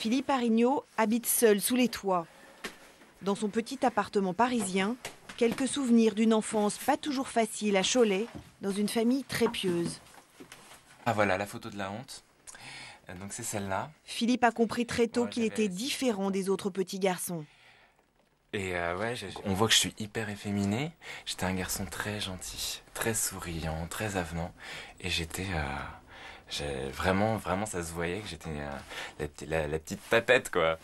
Philippe Arignot habite seul sous les toits. Dans son petit appartement parisien, quelques souvenirs d'une enfance pas toujours facile à Cholet, dans une famille très pieuse. Ah voilà, la photo de la honte. Donc c'est celle-là. Philippe a compris très tôt qu'il était différent des autres petits garçons. Et on voit que je suis hyper efféminé. J'étais un garçon très gentil, très souriant, très avenant. Et vraiment, ça se voyait que j'étais la petite papette, quoi.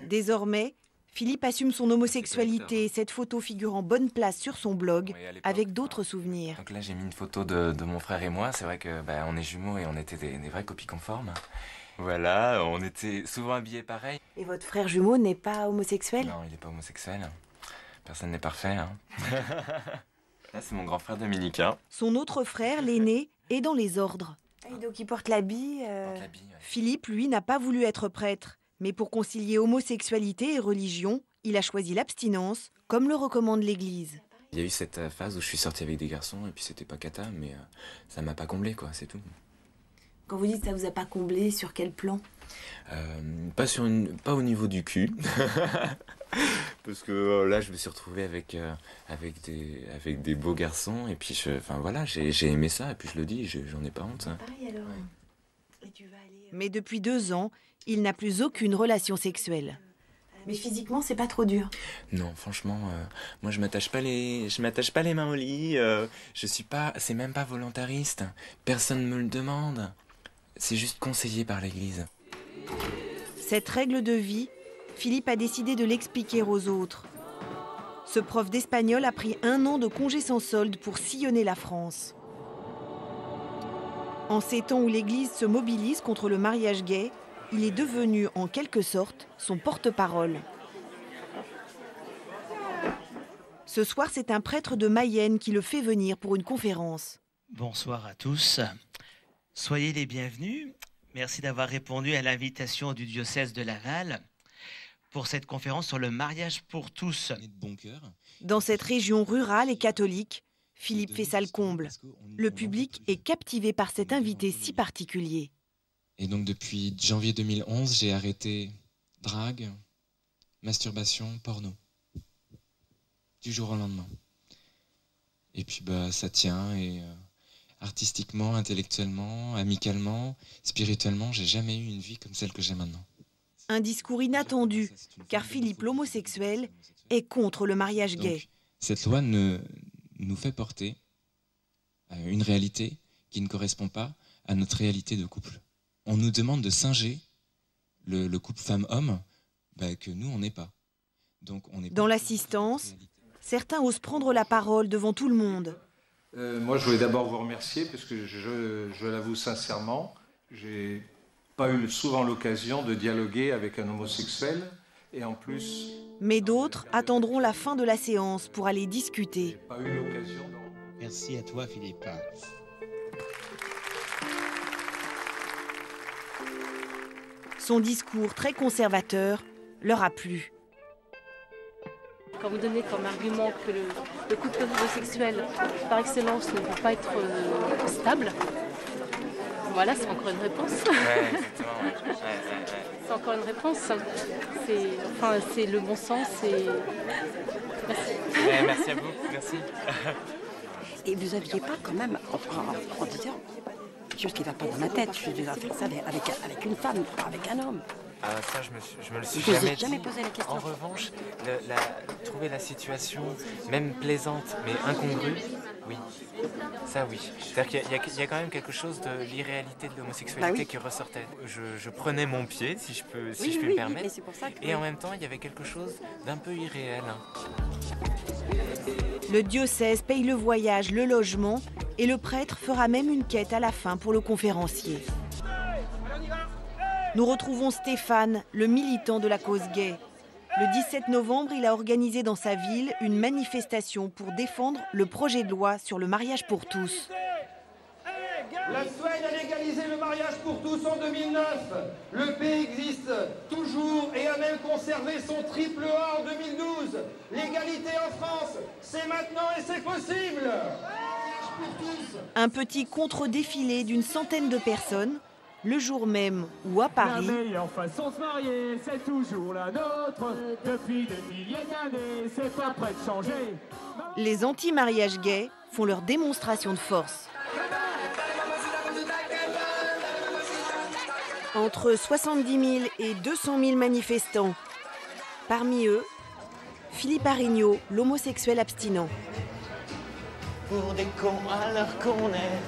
Désormais, Philippe assume son homosexualité. Cette photo figure en bonne place sur son blog, avec d'autres souvenirs. Donc là, j'ai mis une photo de mon frère et moi. C'est vrai que on est jumeaux et on était des vraies copies conformes. Voilà, on était souvent habillés pareil. Et votre frère jumeau n'est pas homosexuel? Non, il n'est pas homosexuel. Personne n'est parfait. Hein. Là, c'est mon grand frère dominicain. Son autre frère, l'aîné, est dans les ordres. Et donc il porte l'habit. Ouais. Philippe, lui, n'a pas voulu être prêtre. Mais pour concilier homosexualité et religion, il a choisi l'abstinence, comme le recommande l'Église. Il y a eu cette phase où je suis sorti avec des garçons et puis c'était pas cata, mais ça m'a pas comblé, quoi, c'est tout. Quand vous dites ça vous a pas comblé, sur quel plan? Pas au niveau du cul. Parce que là, je me suis retrouvé avec des beaux garçons et puis j'ai aimé ça et puis je le dis, j'en ai pas honte. Hein. Pareil alors. Ouais. Et tu vas aller, Mais depuis 2 ans, il n'a plus aucune relation sexuelle. Mais physiquement, c'est pas trop dur. Non, franchement, moi je m'attache pas les mains au lit. C'est même pas volontariste. Personne me le demande. C'est juste conseillé par l'Église. Cette règle de vie, Philippe a décidé de l'expliquer aux autres. Ce prof d'espagnol a pris 1 an de congé sans solde pour sillonner la France. En ces temps où l'Église se mobilise contre le mariage gay, il est devenu, en quelque sorte, son porte-parole. Ce soir, c'est un prêtre de Mayenne qui le fait venir pour une conférence. Bonsoir à tous. Soyez les bienvenus. Merci d'avoir répondu à l'invitation du diocèse de Laval pour cette conférence sur le mariage pour tous. Dans cette région rurale et catholique, Philippe fait salle comble. Le public est captivé par cet invité si particulier. Et donc depuis janvier 2011, j'ai arrêté drague, masturbation, porno. Du jour au lendemain. Et puis ça tient et artistiquement, intellectuellement, amicalement, spirituellement, j'ai jamais eu une vie comme celle que j'ai maintenant. Un discours inattendu, car Philippe l'homosexuel est contre le mariage gay. Donc, cette loi nous fait porter une réalité qui ne correspond pas à notre réalité de couple. On nous demande de singer le couple femme-homme que nous, on n'est pas. Donc, on est Dans l'assistance, certains osent prendre la parole devant tout le monde. Moi, je voulais d'abord vous remercier parce que je l'avoue sincèrement, j'ai pas eu souvent l'occasion de dialoguer avec un homosexuel et en plus... Mais d'autres attendront la fin de la séance pour aller discuter. J'ai pas eu l'occasion de... Merci à toi, Philippe. Son discours très conservateur leur a plu. Quand vous donnez comme argument que le couple homosexuel, par excellence, ne peut pas être stable, voilà, c'est encore une réponse. Ouais, exactement. Ouais. C'est encore une réponse. C'est le bon sens et... Merci. Ouais, merci à vous, merci. Et vous n'aviez pas quand même, en disant, quelque chose qui ne va pas dans ma tête, je vais faire ça avec une femme, pas avec un homme. Ah, ça, je me le suis Vous jamais n'avez jamais dit. posé la question. En revanche, trouver la situation, même plaisante, mais incongrue, oui. Ça, oui. C'est-à-dire qu'il y a quand même quelque chose de l'irréalité de l'homosexualité qui ressortait. Je prenais mon pied, si je peux me permettre. Mais c'est pour ça que... Et en même temps, il y avait quelque chose d'un peu irréel. Le diocèse paye le voyage, le logement, et le prêtre fera même une quête à la fin pour le conférencier. Nous retrouvons Stéphane, le militant de la cause gay. Le 17 novembre, il a organisé dans sa ville une manifestation pour défendre le projet de loi sur le mariage pour tous. La Suède a légalisé le mariage pour tous en 2009. Le pays existe toujours et a même conservé son triple A en 2012. L'égalité en France, c'est maintenant et c'est possible. Un petit contre-défilé d'une centaine de personnes le jour même ou à Paris, la meilleure façon de se marier, c'est toujours la nôtre. Depuis des milliers d'années, c'est pas prêt de changer. les anti-mariages gays font leur démonstration de force. Entre 70 000 et 200 000 manifestants. Parmi eux, Philippe Arignot, l'homosexuel abstinent. Pour des cons alors qu'on est.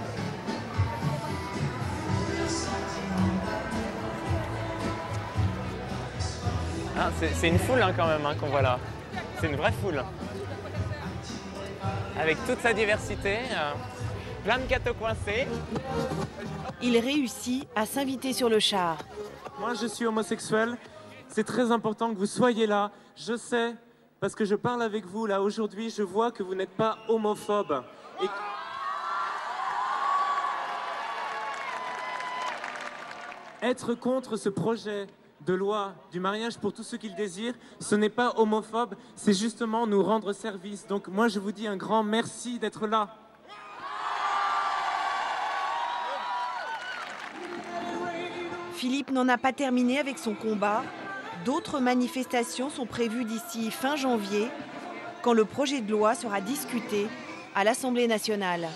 Ah, c'est une foule quand même qu'on voit là. C'est une vraie foule. Avec toute sa diversité, plein de gâteaux coincés. Il réussit à s'inviter sur le char. Moi, je suis homosexuel. C'est très important que vous soyez là. Je sais, parce que je parle avec vous là aujourd'hui, je vois que vous n'êtes pas homophobe. Et... Être contre ce projet de loi du mariage pour tous ceux qui le désirent, ce n'est pas homophobe, c'est justement nous rendre service. Donc moi, je vous dis un grand merci d'être là. Philippe n'en a pas terminé avec son combat. D'autres manifestations sont prévues d'ici fin janvier, quand le projet de loi sera discuté à l'Assemblée nationale.